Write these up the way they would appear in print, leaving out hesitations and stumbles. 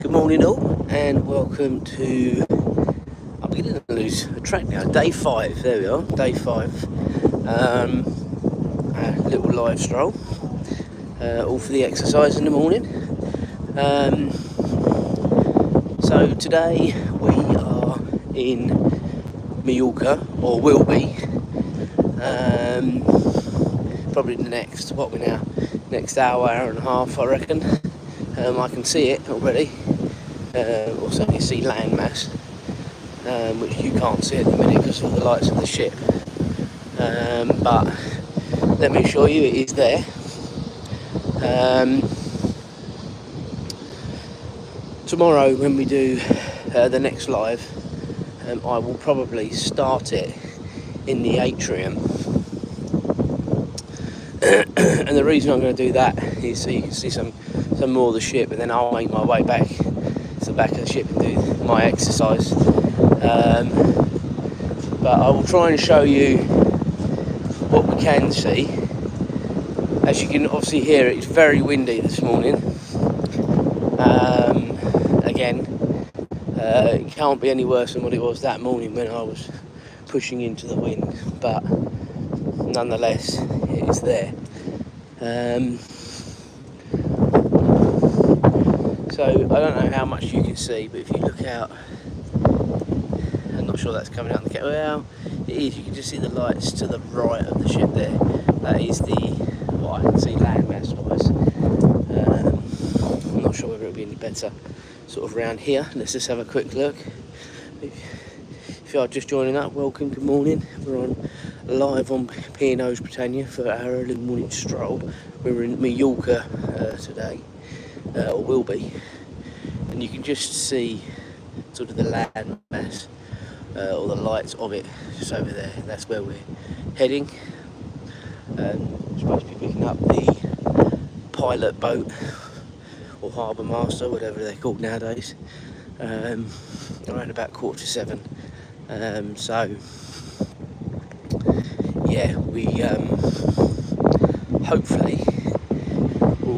Good morning all, and welcome to, I'm beginning to lose track now, day 5, there we are, day 5, a little live stroll, all for the exercise in the morning. So today we are in Mallorca, or will be, probably the next, next hour and a half I reckon. I can see it already. Or certainly see landmass, which you can't see at the minute because of the lights of the ship. But let me assure you, it is there. Tomorrow, when we do the next live, I will probably start it in the atrium. And the reason I'm going to do that is so you can see some more of the ship, and then I'll make my way back to the back of the ship and do my exercise. But I will try and show you what we can see. As you can obviously hear, it's very windy this morning. Again, it can't be any worse than what it was that morning when I was pushing into the wind, but nonetheless, it is there. So I don't know how much you can see, but if you look out, I'm not sure that's coming out in the camera. Well, it is. You can just see the lights to the right of the ship there. That is what I can see landmass wise. I'm not sure whether it'll be any better sort of around here. Let's just have a quick look. If you are just joining up, welcome, good morning. We're on live on Britannia for our early morning stroll. We're in Mallorca today, or will be, and you can just see sort of the landmass, or the lights of it just over there. That's where we're heading. We're supposed to be picking up the pilot boat or harbour master, whatever they're called nowadays, around about 6:45. So yeah, we hopefully,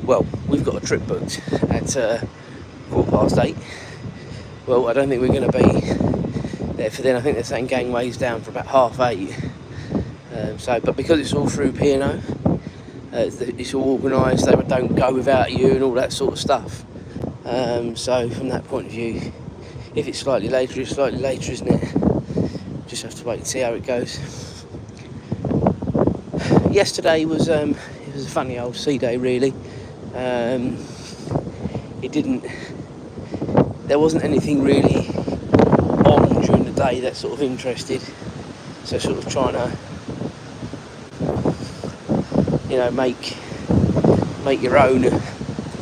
well, we've got a trip booked at 8:15. Well, I don't think we're going to be there for then. I think they're saying gangways down for about 8:30. But because it's all through P&O, it's all organised, they don't go without you and all that sort of stuff. So from that point of view, if it's slightly later, it's slightly later, isn't it? Just have to wait and see how it goes. Yesterday was it was a funny old sea day, really. There wasn't anything really on during the day that sort of interested. So sort of trying to, make your own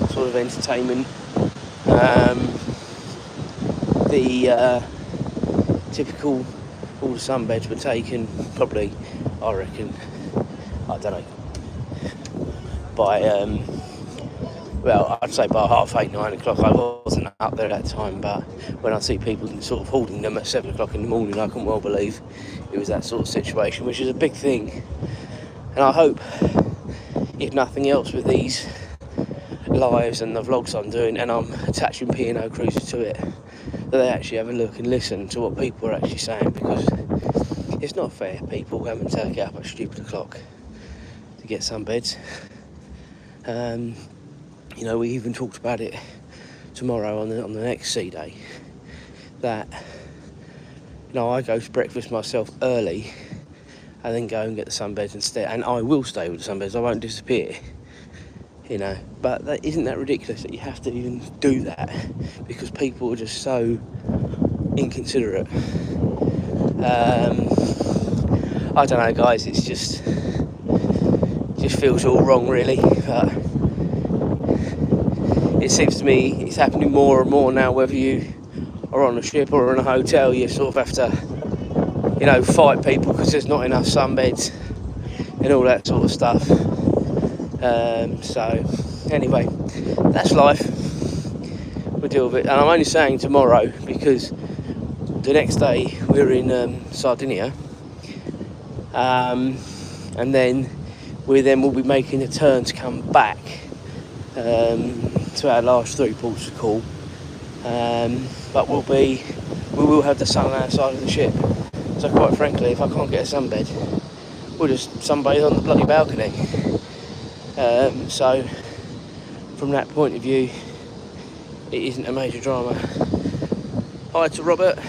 sort of entertainment. The typical, all the sunbeds were taken probably, I reckon, I don't know, by well, I'd say by 8:30, 9 o'clock. I wasn't up there at that time, but when I see people sort of holding them at 7 o'clock in the morning, I can well believe it was that sort of situation, which is a big thing. And I hope, if nothing else, with these lives and the vlogs I'm doing, and I'm attaching P&O cruises to it, that they actually have a look and listen to what people are actually saying, because it's not fair people having to get up at stupid o'clock to get sunbeds. We even talked about it tomorrow on the next sea day, that I go to breakfast myself early and then go and get the sunbeds instead, and I will stay with the sunbeds, I won't disappear, but isn't that ridiculous that you have to even do that, because people are just so inconsiderate. I don't know, guys, it's just feels all wrong, really, but it seems to me it's happening more and more now. Whether you are on a ship or in a hotel, you sort of have to, fight people because there's not enough sunbeds and all that sort of stuff. So anyway, that's life. We'll deal with it. And I'm only saying tomorrow because the next day we're in Sardinia, and then we'll be making a turn to come back to our last 3 ports of call, but we will have the sun on our side of the ship. So quite frankly, if I can't get a sunbed, we'll just sunbathe on the bloody balcony. So from that point of view, it isn't a major drama. Hi to Robert.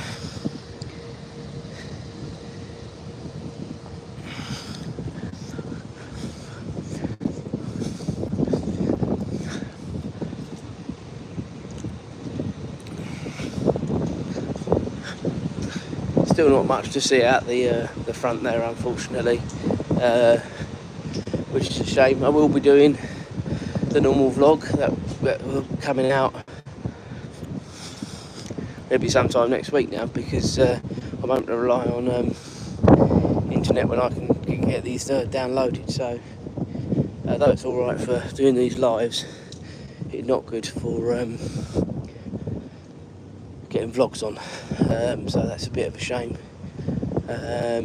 Still not much to see out the front there, unfortunately, which is a shame. I will be doing the normal vlog that will be coming out maybe sometime next week now, because I won't rely on internet when I can get these downloaded. So though it's alright for doing these lives, it's not good for getting vlogs on, so that's a bit of a shame. A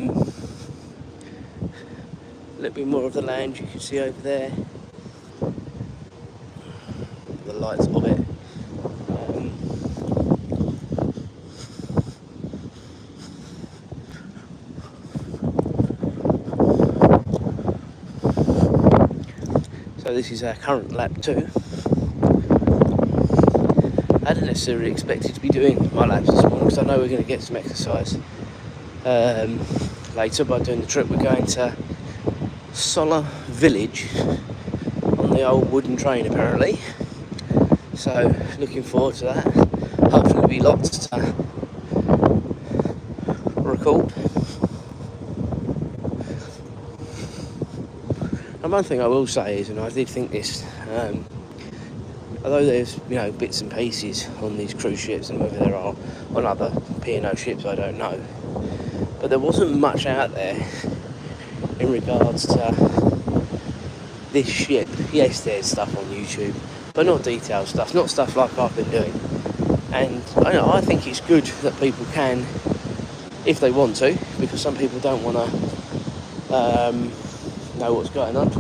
little bit more of the land you can see over there, the lights of it. So this is our current lap 2. I hadn't necessarily expected to be doing my laps this morning, because I know we're going to get some exercise later by doing the trip. We're going to Solar Village on the old wooden train apparently, so looking forward to that. Hopefully there'll be lots to record. And one thing I will say is, and I did think this, although there's bits and pieces on these cruise ships, and whether there are on other P&O ships I don't know, but there wasn't much out there in regards to this ship. Yes, there's stuff on YouTube, but not detailed stuff, not stuff like I've been doing. And I think it's good that people can, if they want to, because some people don't want to know what's going on.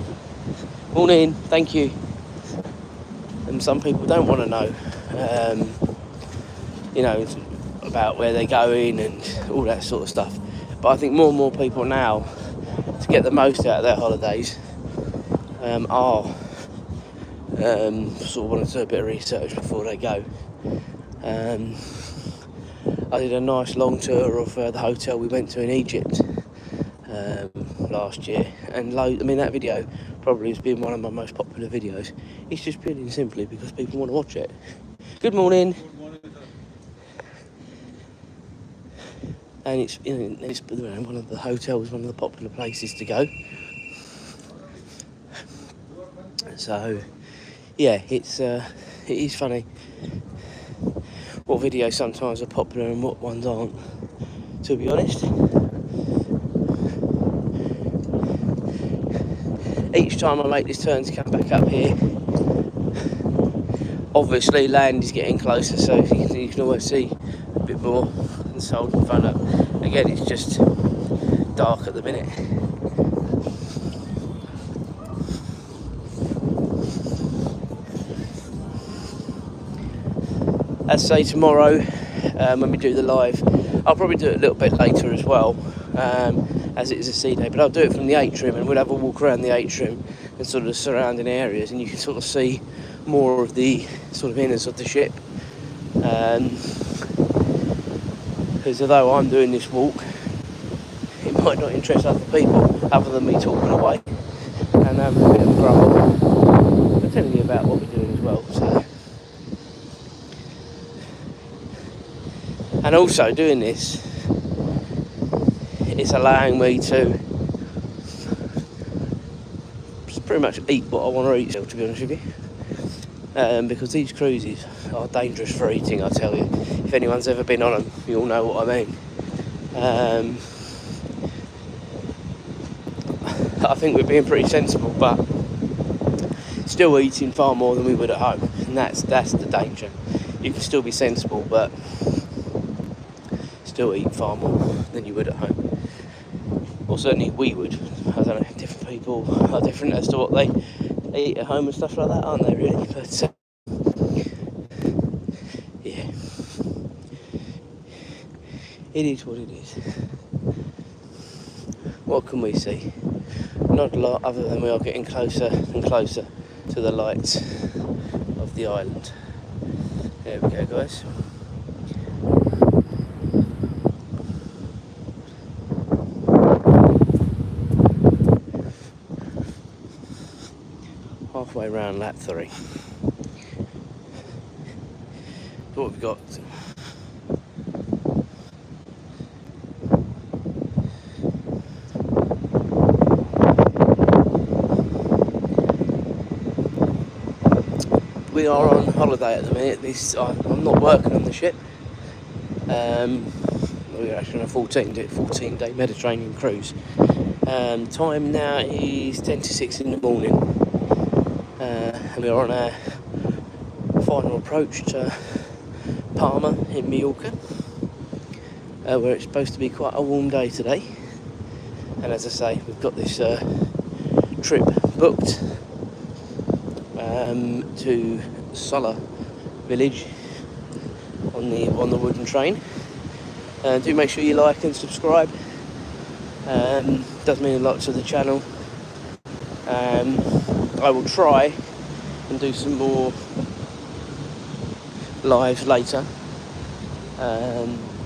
Morning, thank you. And some people don't want to know, about where they're going and all that sort of stuff. But I think more and more people now, to get the most out of their holidays, are sort of want to do a bit of research before they go. I did a nice long tour of the hotel we went to in Egypt last year, and that video probably has been one of my most popular videos. It's just purely and simply because people want to watch it. Good morning. Good morning. And it's one of the hotels, one of the popular places to go. So yeah, it is funny what videos sometimes are popular and what ones aren't, to be honest. Each time I make this turn to come back up here, obviously land is getting closer, so you can always see a bit more and sold in front of. Again, it's just dark at the minute. As say tomorrow, when we do the live, I'll probably do it a little bit later as well, as it is a sea day, but I'll do it from the atrium, and we'll have a walk around the atrium and sort of the surrounding areas, and you can sort of see more of the sort of inners of the ship. Because although I'm doing this walk, it might not interest other people other than me talking away and having a bit of a grumble, but telling you about what we're doing as well. So. And also doing this, it's allowing me to pretty much eat what I want to eat, to be honest with you. Because these cruises are dangerous for eating, I tell you. If anyone's ever been on them, you all know what I mean. I think we're being pretty sensible, but still eating far more than we would at home, and that's the danger. You can still be sensible, but still eat far more than you would at home. Or certainly we would. I don't know, different people are different as to what they eat at home and stuff like that, aren't they, really? But yeah. it is what it is. What can we see? Not a lot, other than we are getting closer and closer to the lights of the island. There we go, guys. Halfway around lap 3. What we've got. We are on holiday at the minute. I'm not working on the ship. We're actually on a 14-day Mediterranean cruise. Time now is 10 to 6 in the morning. And we're on our final approach to Palma in Mallorca, where it's supposed to be quite a warm day today. And as I say, we've got this trip booked to Sola village on the wooden train. Do make sure you like and subscribe. Does mean a lot to the channel. I will try and do some more lives later.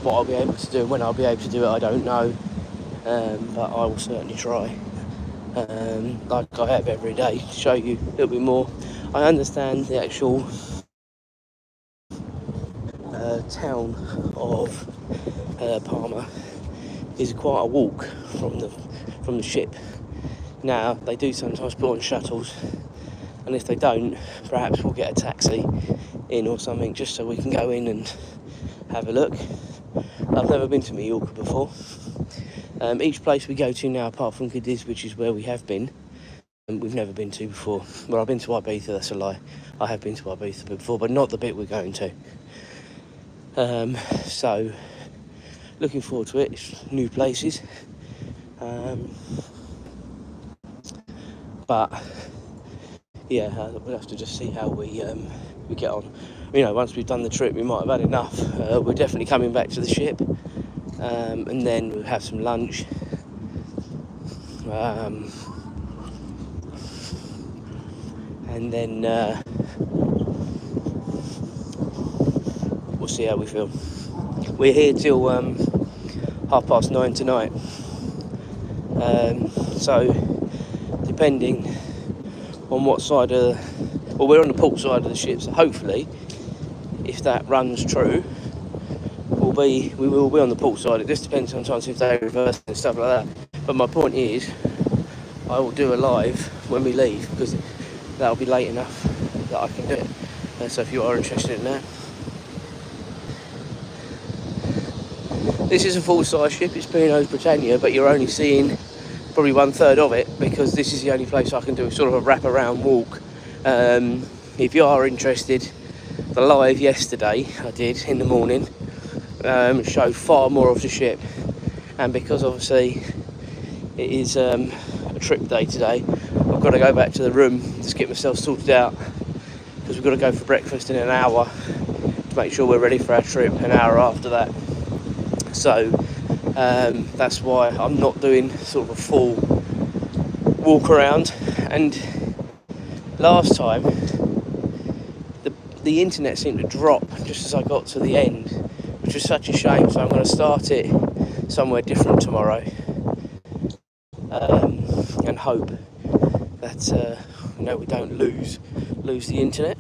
What I'll be able to do and when I'll be able to do it, I don't know, but I will certainly try, like I have every day, to show you a little bit more. I understand the actual town of Palma is quite a walk from the ship. Now, they do sometimes put on shuttles, and if they don't, perhaps we'll get a taxi in or something, just so we can go in and have a look. I've never been to Mallorca before. Each place we go to now, apart from Cadiz, which is where we have been, we've never been to before. Well, I've been to Ibiza, that's a lie. I have been to Ibiza before, but not the bit we're going to. So, looking forward to it. It's new places. But yeah, we'll have to just see how we get on. You know, once we've done the trip, we might have had enough. We're definitely coming back to the ship, and then we'll have some lunch. And then we'll see how we feel. We're here till 9:30 tonight. So depending on what side of we're on the port side of the ship, so hopefully if that runs true, we will be on the port side. It just depends sometimes if they reverse and stuff like that. But my point is, I will do a live when we leave, because that'll be late enough that I can do it. So if you are interested in that. This is a full-size ship. It's Britannia, but you're only seeing probably 1/3 of it, because this is the only place I can do sort of a wrap-around walk. If you are interested, the live yesterday I did in the morning showed far more of the ship, and because obviously it is a trip day today, I've got to go back to the room, just get myself sorted out, because we've got to go for breakfast in an hour to make sure we're ready for our trip an hour after that. So that's why I'm not doing sort of a full walk around. And last time the internet seemed to drop just as I got to the end, which was such a shame. So I'm going to start it somewhere different tomorrow, and hope that we don't lose the internet.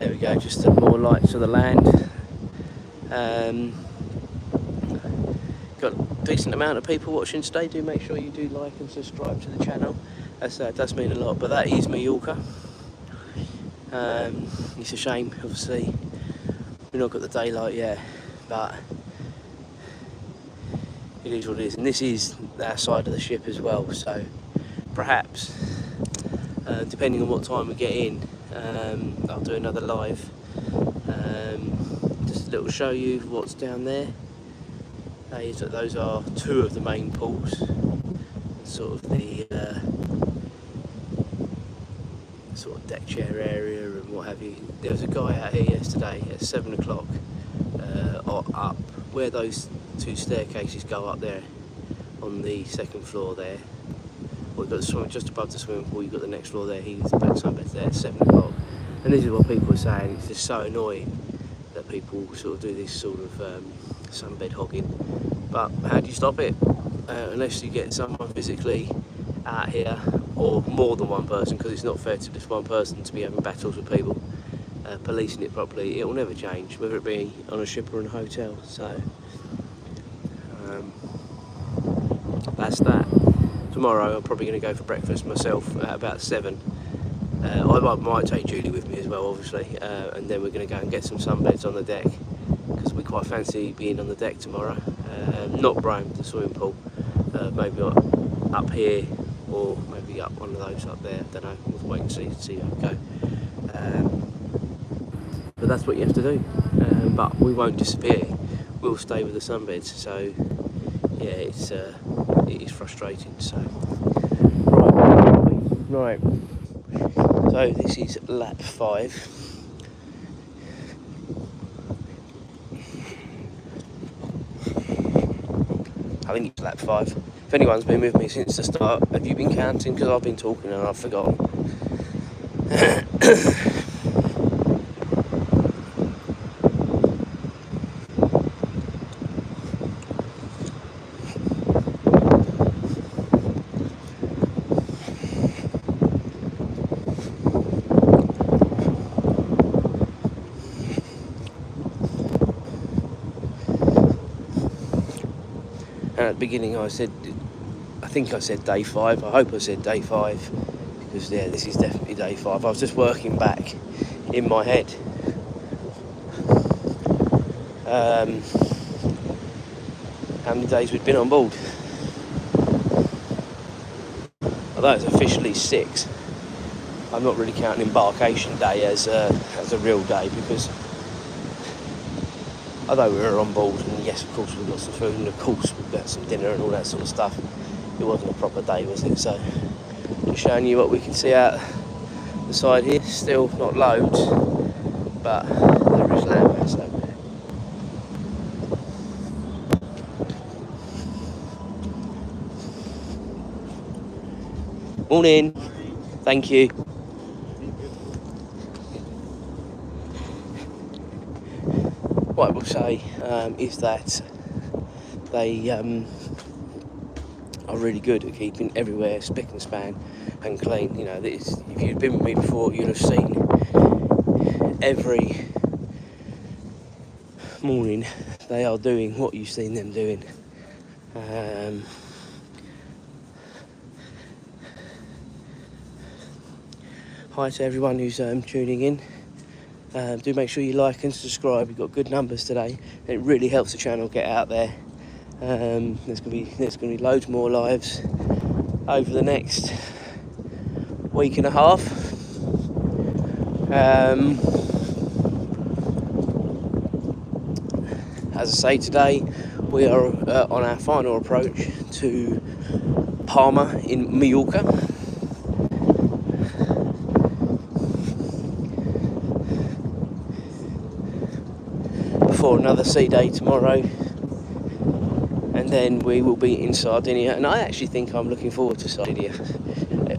There we go, just some more lights of the land. Got a decent amount of people watching today. Do make sure you do like and subscribe to the channel. That does mean a lot. But that is Mallorca. It's a shame, obviously, we've not got the daylight yet, but it is what it is. And this is our side of the ship as well, so perhaps, depending on what time we get in, I'll do another live, just little show you what's down there. Those are two of the main pools, sort of the sort of deck chair area and what have you. There was a guy out here yesterday at 7 o'clock up where those two staircases go up there on the second floor there. We've got the swimming just above the swimming pool. You've got the next floor there. He's put sunbeds there at 7 o'clock, and this is what people are saying. It's just so annoying that people sort of do this sort of sunbed hogging. But how do you stop it? Unless you get someone physically out here, or more than one person, because it's not fair to just one person to be having battles with people, policing it properly. It will never change, whether it be on a ship or in a hotel. So that's that. Tomorrow I'm probably going to go for breakfast myself at about 7. I might take Julie with me as well, obviously, and then we're going to go and get some sunbeds on the deck, because we quite fancy being on the deck tomorrow. Not Rome, the swimming pool, maybe up here, or maybe up one of those up there. I don't know, we'll wait and see how we go. But that's what you have to do. But we won't disappear, we'll stay with the sunbeds. So yeah, it is frustrating. So right, so this is lap 5. I think it's lap 5. If anyone's been with me since the start, have you been counting? Because I've been talking and I've forgotten. And at the beginning I think I said day 5, I hope I said day 5, because yeah, this is definitely day 5. I was just working back in my head how many days we'd been on board. Although it's officially 6, I'm not really counting embarkation day as a real day, because although we were on board, and yes, of course we got some food, and of course we got some dinner and all that sort of stuff, it wasn't a proper day, was it? So just showing you what we can see out the side here. Still not loads, but there is landmass over there. Morning, thank you. What I will say is that they are really good at keeping everywhere spick and span and clean. You know, if you've been with me before, you'll have seen every morning they are doing what you've seen them doing. Hi to everyone who's tuning in. Do make sure you like and subscribe. We've got good numbers today. It really helps the channel get out there. There's gonna be loads more lives over the next week and a half. As I say, today we are on our final approach to Palma in Mallorca. Before another sea day tomorrow, and then we will be in Sardinia, and I actually think I'm looking forward to Sardinia.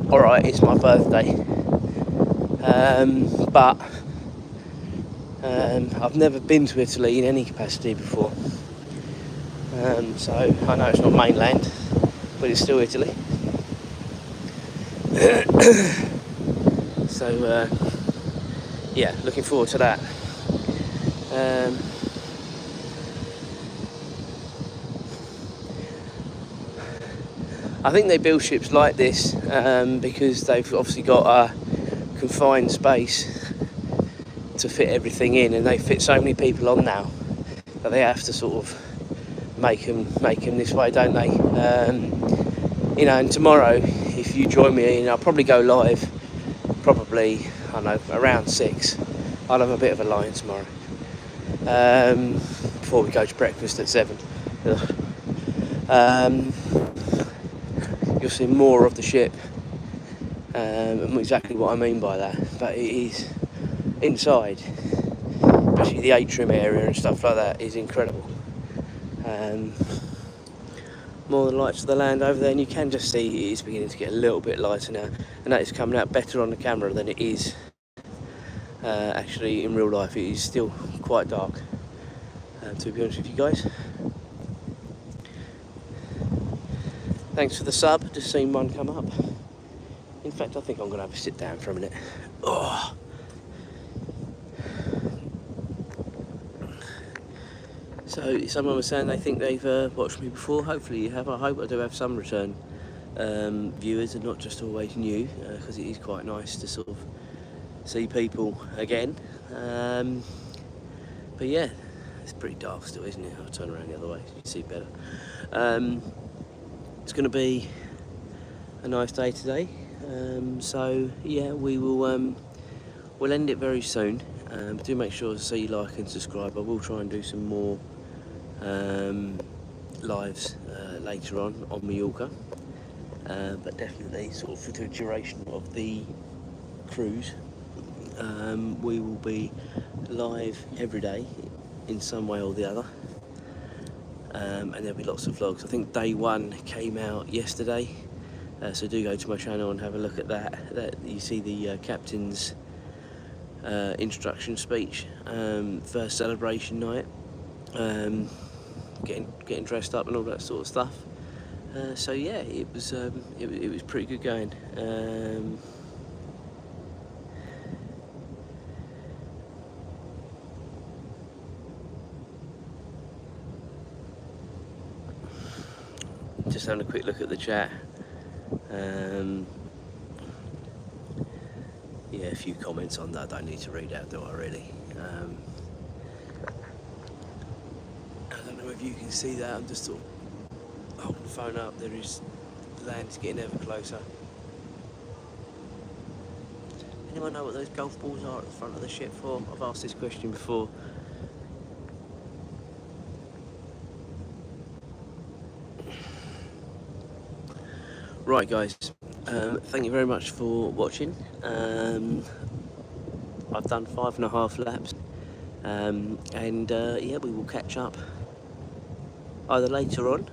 Alright, it's my birthday, but I've never been to Italy in any capacity before, so I know it's not mainland, but it's still Italy. So yeah, looking forward to that. I think they build ships like this because they've obviously got a confined space to fit everything in, and they fit so many people on now that they have to sort of make them this way, don't they? You know, and tomorrow, if you join me, and I'll probably go live, probably, I don't know, around 6. I'll have a bit of a line tomorrow. before we go to breakfast at 7. You'll see more of the ship, and exactly what I mean by that, but it is inside, especially the atrium area and stuff like that is incredible. More than lights of the land over there, and you can just see it is beginning to get a little bit lighter now, and that is coming out better on the camera than it is actually in real life. It is still quite dark, to be honest with you guys. Thanks for the sub, just seen one come up. In fact, I think I'm going to have a sit down for a minute. Oh. So, someone was saying they think they've watched me before. Hopefully you have. I hope I do have some return viewers and not just always new, because it is quite nice to sort of see people again. But yeah, it's pretty dark still, isn't it? I'll turn around the other way so you can see better. It's going to be a nice day today, so yeah, we will we'll end it very soon. Do make sure to you like and subscribe. I will try and do some more lives later on Mallorca, but definitely sort of for the duration of the cruise, we will be live every day in some way or the other. And there'll be lots of vlogs. I think day 1 came out yesterday, so do go to my channel and have a look at that. You see the captain's instruction speech, first celebration night, getting dressed up and all that sort of stuff. So yeah, it was pretty good going. Just having a quick look at the chat. Yeah, a few comments on that I don't need to read out, do I really? I don't know if you can see that. I'm just sort of holding the phone up. The land is getting ever closer. Anyone know what those golf balls are at the front of the ship for? I've asked this question before. Right guys, thank you very much for watching. I've done 5.5 laps, and yeah, we will catch up either later on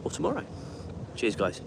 or tomorrow. Cheers guys.